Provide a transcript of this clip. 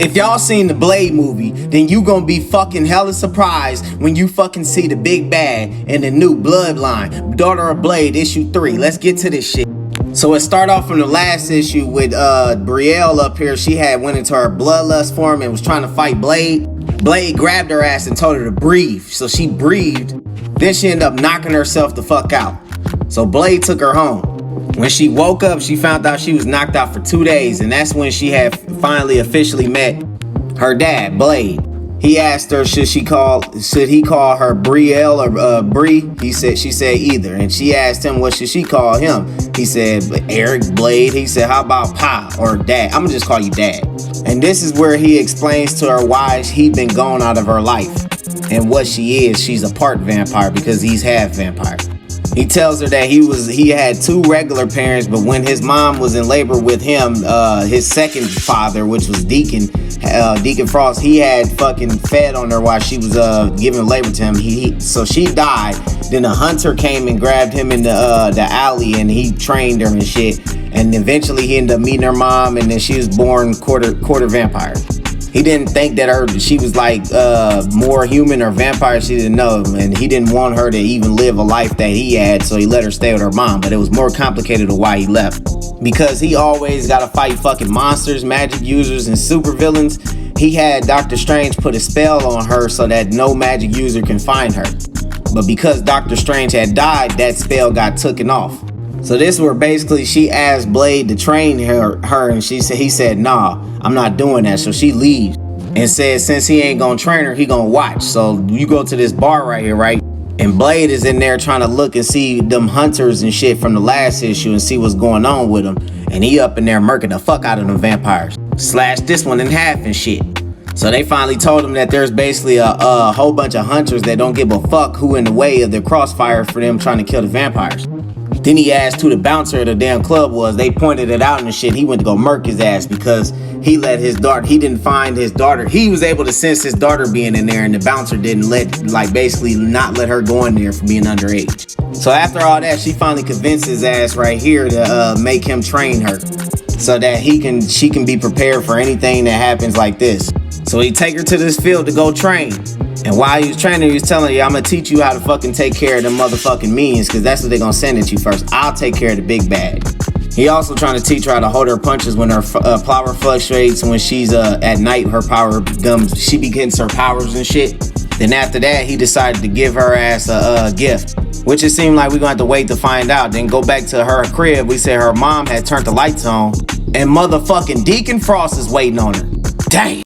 If y'all seen the Blade movie, then you gonna be fucking hella surprised when you fucking see the big bad in the new Bloodline, Daughter of Blade, issue 3. Let's get to this shit. So it start off from the last issue with Brielle up here. She had went into her bloodlust form and was trying to fight Blade. Blade grabbed her ass and told her to breathe. So she breathed. Then she ended up knocking herself the fuck out. So Blade took her home. When she woke up, she found out she was knocked out for 2 days, and that's when she had finally officially met her dad, Blade. He asked her, should he call her Brielle or Bree? She said either, and she asked him, what should she call him? He said Eric, Blade. He said, how about Pa or Dad? I'm gonna just call you Dad. And this is where he explains to her why he been gone out of her life and what she is. She's a part vampire because he's half vampire. He tells her that he had 2 regular parents, but when his mom was in labor with him, his second father, which was Deacon Frost, he had fucking fed on her while she was giving labor to him. So she died. Then a hunter came and grabbed him in the alley, and he trained her and shit. And eventually he ended up meeting her mom, and then she was born quarter vampire. He didn't think that she was like more human or vampire. She didn't know, and he didn't want her to even live a life that he had, so he let her stay with her mom. But it was more complicated of why he left, because he always got to fight fucking monsters, magic users, and supervillains. He had Doctor Strange put a spell on her so that no magic user can find her. But because Doctor Strange had died, that spell got taken off. So this is where basically she asked Blade to train her and he said, nah, I'm not doing that. So she leaves and says since he ain't gonna train her, he gonna watch. So you go to this bar right here, right? And Blade is in there trying to look and see them hunters and shit from the last issue and see what's going on with them. And he up in there murking the fuck out of them vampires. Slashed this one in half and shit. So they finally told him that there's basically a whole bunch of hunters that don't give a fuck who in the way of the crossfire for them trying to kill the vampires. Then he asked who the bouncer at the damn club was. They pointed it out and shit. He went to go murk his ass because he let his daughter, he didn't find his daughter. He was able to sense his daughter being in there, and the bouncer didn't basically not let her go in there for being underage. So after all that, she finally convinced his ass right here to make him train her so that she can be prepared for anything that happens like this. So he take her to this field to go train. And while he was training, he was telling you, I'm gonna teach you how to fucking take care of them motherfucking minions, because that's what they're gonna send at you first. I'll take care of the big bad. He also trying to teach her how to hold her punches when her power fluctuates, and when she's at night, her power she begins her powers and shit. Then after that, he decided to give her ass a gift, which it seemed like we're gonna have to wait to find out. Then go back to her crib. We said her mom had turned the lights on, and motherfucking Deacon Frost is waiting on her. Damn.